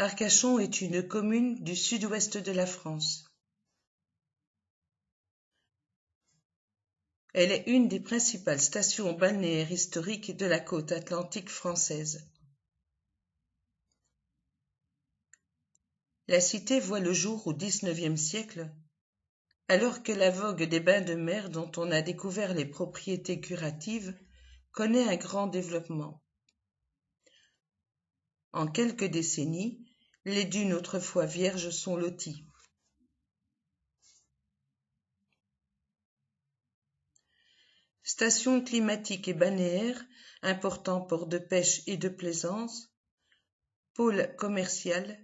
Arcachon est une commune du sud-ouest de la France. Elle est une des principales stations balnéaires historiques de la côte atlantique française. La cité voit le jour au XIXe siècle, alors que la vogue des bains de mer dont on a découvert les propriétés curatives connaît un grand développement. En quelques décennies, les dunes autrefois vierges sont loties. Station climatique et balnéaire, important port de pêche et de plaisance, pôle commercial,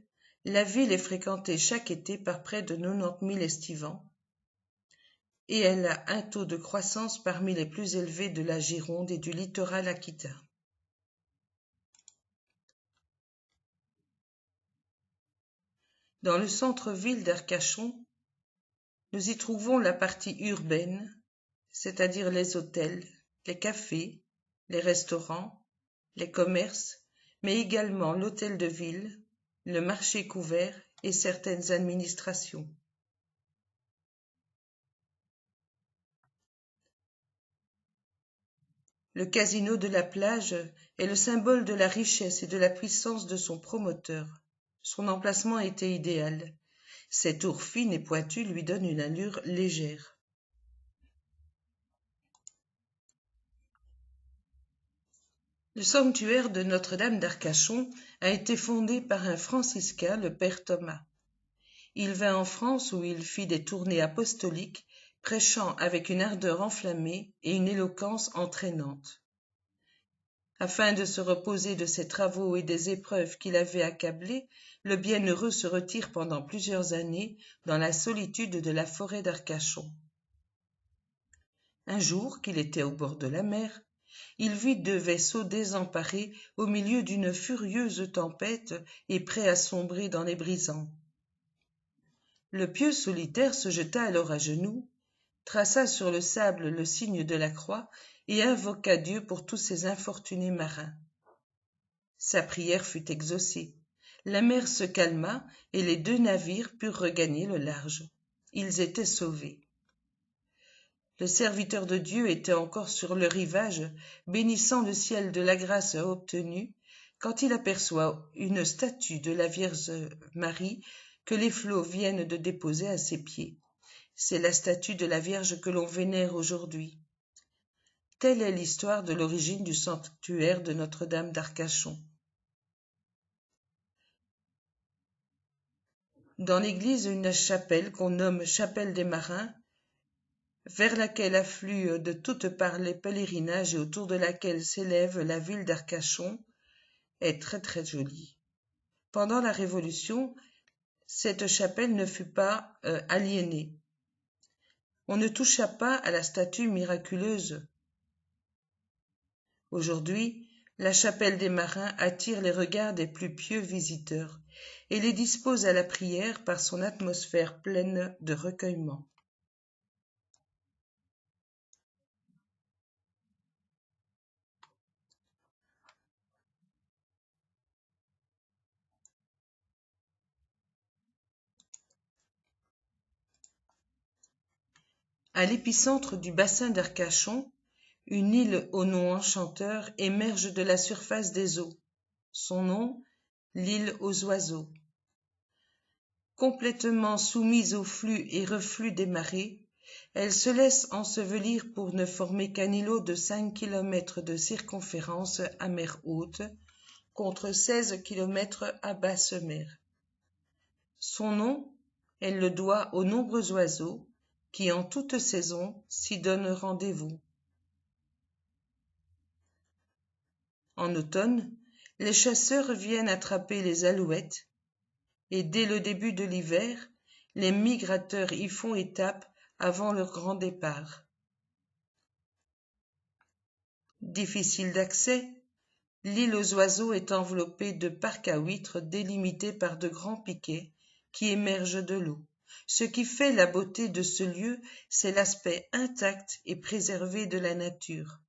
la ville est fréquentée chaque été par près de 90 000 estivants et elle a un taux de croissance parmi les plus élevés de la Gironde et du littoral aquitain. Dans le centre-ville d'Arcachon, nous y trouvons la partie urbaine, c'est-à-dire les hôtels, les cafés, les restaurants, les commerces, mais également l'hôtel de ville, le marché couvert et certaines administrations. Le casino de la plage est le symbole de la richesse et de la puissance de son promoteur. Son emplacement était idéal. Ses tours fines et pointues lui donnent une allure légère. Le sanctuaire de Notre-Dame d'Arcachon a été fondé par un franciscain, le père Thomas. Il vint en France où il fit des tournées apostoliques, prêchant avec une ardeur enflammée et une éloquence entraînante. Afin de se reposer de ses travaux et des épreuves qui l'avaient accablé, le bienheureux se retire pendant plusieurs années dans la solitude de la forêt d'Arcachon. Un jour, qu'il était au bord de la mer, il vit 2 vaisseaux désemparés au milieu d'une furieuse tempête et prêts à sombrer dans les brisants. Le pieux solitaire se jeta alors à genoux, traça sur le sable le signe de la croix et invoqua Dieu pour tous ces infortunés marins. Sa prière fut exaucée. La mer se calma et les 2 navires purent regagner le large. Ils étaient sauvés. Le serviteur de Dieu était encore sur le rivage, bénissant le ciel de la grâce obtenue, quand il aperçoit une statue de la Vierge Marie que les flots viennent de déposer à ses pieds. C'est la statue de la Vierge que l'on vénère aujourd'hui. Telle est l'histoire de l'origine du sanctuaire de Notre-Dame d'Arcachon. Dans l'église, une chapelle qu'on nomme chapelle des marins, vers laquelle affluent de toutes parts les pèlerinages et autour de laquelle s'élève la ville d'Arcachon, est très très jolie. Pendant la Révolution, cette chapelle ne fut pas aliénée. On ne toucha pas à la statue miraculeuse. Aujourd'hui, la chapelle des marins attire les regards des plus pieux visiteurs et les dispose à la prière par son atmosphère pleine de recueillement. À l'épicentre du bassin d'Arcachon, une île au nom enchanteur émerge de la surface des eaux. Son nom, l'île aux oiseaux. Complètement soumise aux flux et reflux des marées, elle se laisse ensevelir pour ne former qu'un îlot de 5 km de circonférence à mer haute, contre 16 km à basse mer. Son nom, elle le doit aux nombreux oiseaux qui, en toute saison, s'y donnent rendez-vous. En automne, les chasseurs viennent attraper les alouettes et dès le début de l'hiver, les migrateurs y font étape avant leur grand départ. Difficile d'accès, l'île aux oiseaux est enveloppée de parcs à huîtres délimités par de grands piquets qui émergent de l'eau. Ce qui fait la beauté de ce lieu, c'est l'aspect intact et préservé de la nature.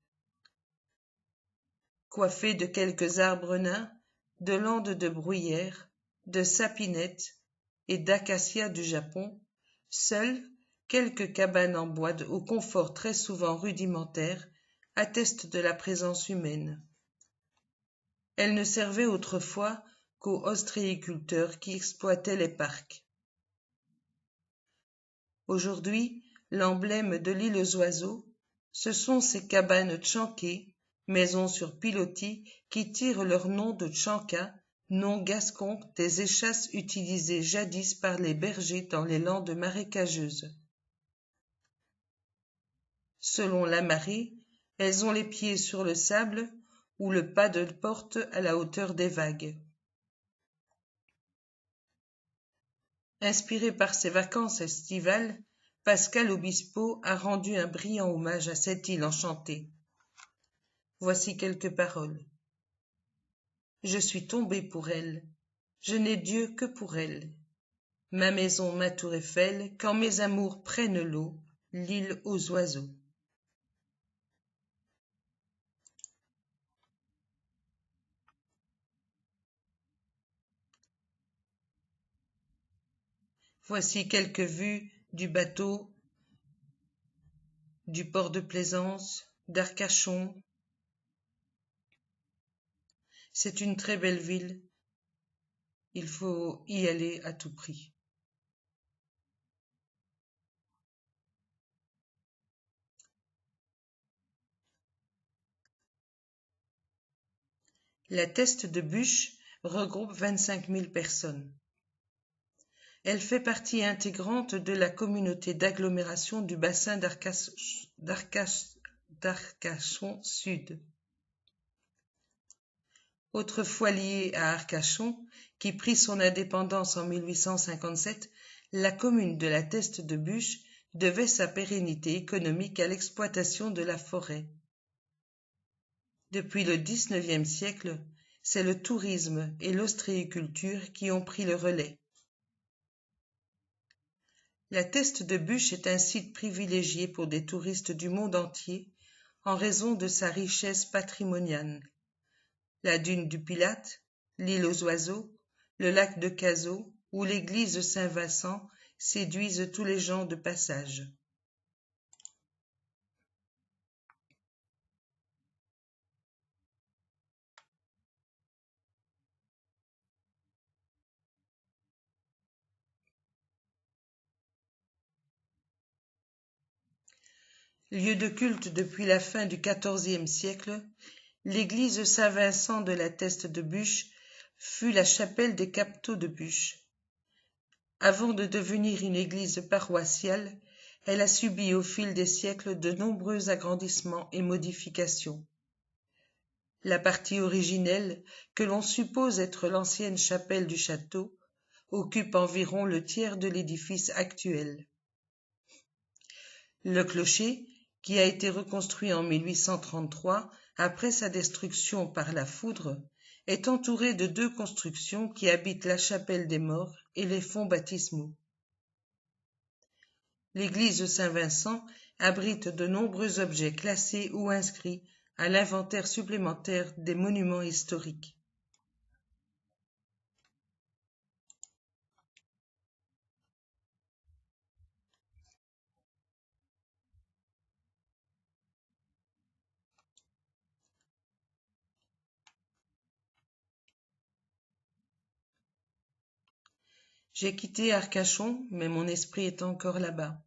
Coiffé de quelques arbres nains, de landes de bruyères, de sapinettes et d'acacias du Japon, seules quelques cabanes en bois au confort très souvent rudimentaire attestent de la présence humaine. Elles ne servaient autrefois qu'aux ostréiculteurs qui exploitaient les parcs. Aujourd'hui, l'emblème de l'île aux oiseaux, ce sont ces cabanes tchankées, maisons sur pilotis, qui tirent leur nom de tchanka, nom gascon des échasses utilisées jadis par les bergers dans les landes marécageuses. Selon la marée, elles ont les pieds sur le sable ou le pas de porte à la hauteur des vagues. Inspiré par ses vacances estivales, Pascal Obispo a rendu un brillant hommage à cette île enchantée. Voici quelques paroles. Je suis tombé pour elle, je n'ai Dieu que pour elle. Ma maison, ma tour Eiffel, quand mes amours prennent l'eau, l'île aux oiseaux. Voici quelques vues du bateau, du port de Plaisance, d'Arcachon. C'est une très belle ville, il faut y aller à tout prix. La Teste de Buch regroupe 25 000 personnes. Elle fait partie intégrante de la communauté d'agglomération du bassin d'Arcachon Sud. Autrefois liée à Arcachon, qui prit son indépendance en 1857, la commune de la Teste de Buch devait sa pérennité économique à l'exploitation de la forêt. Depuis le XIXe siècle, c'est le tourisme et l'ostréiculture qui ont pris le relais. La Teste de Buch est un site privilégié pour des touristes du monde entier en raison de sa richesse patrimoniale. La dune du Pilate, l'île aux oiseaux, le lac de Cazaux ou l'église Saint-Vincent séduisent tous les gens de passage. Lieu de culte depuis la fin du XIVe siècle, l'église Saint-Vincent de la Teste de Buch fut la chapelle des capteaux de Buch. Avant de devenir une église paroissiale, elle a subi au fil des siècles de nombreux agrandissements et modifications. La partie originelle, que l'on suppose être l'ancienne chapelle du château, occupe environ le tiers de l'édifice actuel. Le clocher, qui a été reconstruit en 1833 après sa destruction par la foudre, est entouré de deux constructions qui habitent la chapelle des morts et les fonts baptismaux. L'église Saint-Vincent abrite de nombreux objets classés ou inscrits à l'inventaire supplémentaire des monuments historiques. J'ai quitté Arcachon, mais mon esprit est encore là-bas.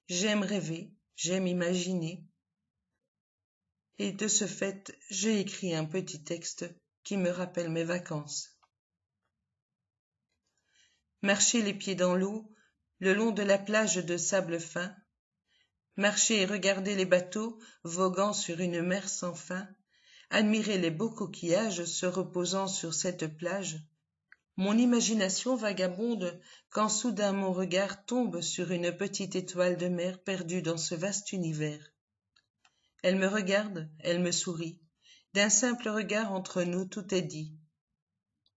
J'aime rêver, j'aime imaginer, et de ce fait, j'ai écrit un petit texte qui me rappelle mes vacances. Marcher les pieds dans l'eau, le long de la plage de sable fin, marcher et regarder les bateaux voguant sur une mer sans fin, admirer les beaux coquillages se reposant sur cette plage. Mon imagination vagabonde quand soudain mon regard tombe sur une petite étoile de mer perdue dans ce vaste univers. Elle me regarde, elle me sourit. D'un simple regard entre nous, tout est dit.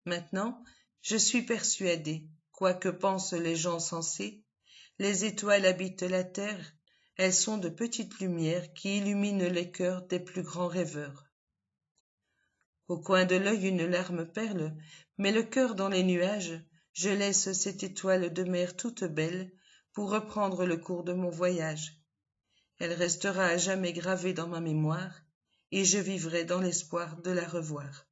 Maintenant, je suis persuadée, quoi que pensent les gens sensés, les étoiles habitent la terre, elles sont de petites lumières qui illuminent les cœurs des plus grands rêveurs. Au coin de l'œil une larme perle, mais le cœur dans les nuages, je laisse cette étoile de mer toute belle pour reprendre le cours de mon voyage. Elle restera à jamais gravée dans ma mémoire, et je vivrai dans l'espoir de la revoir.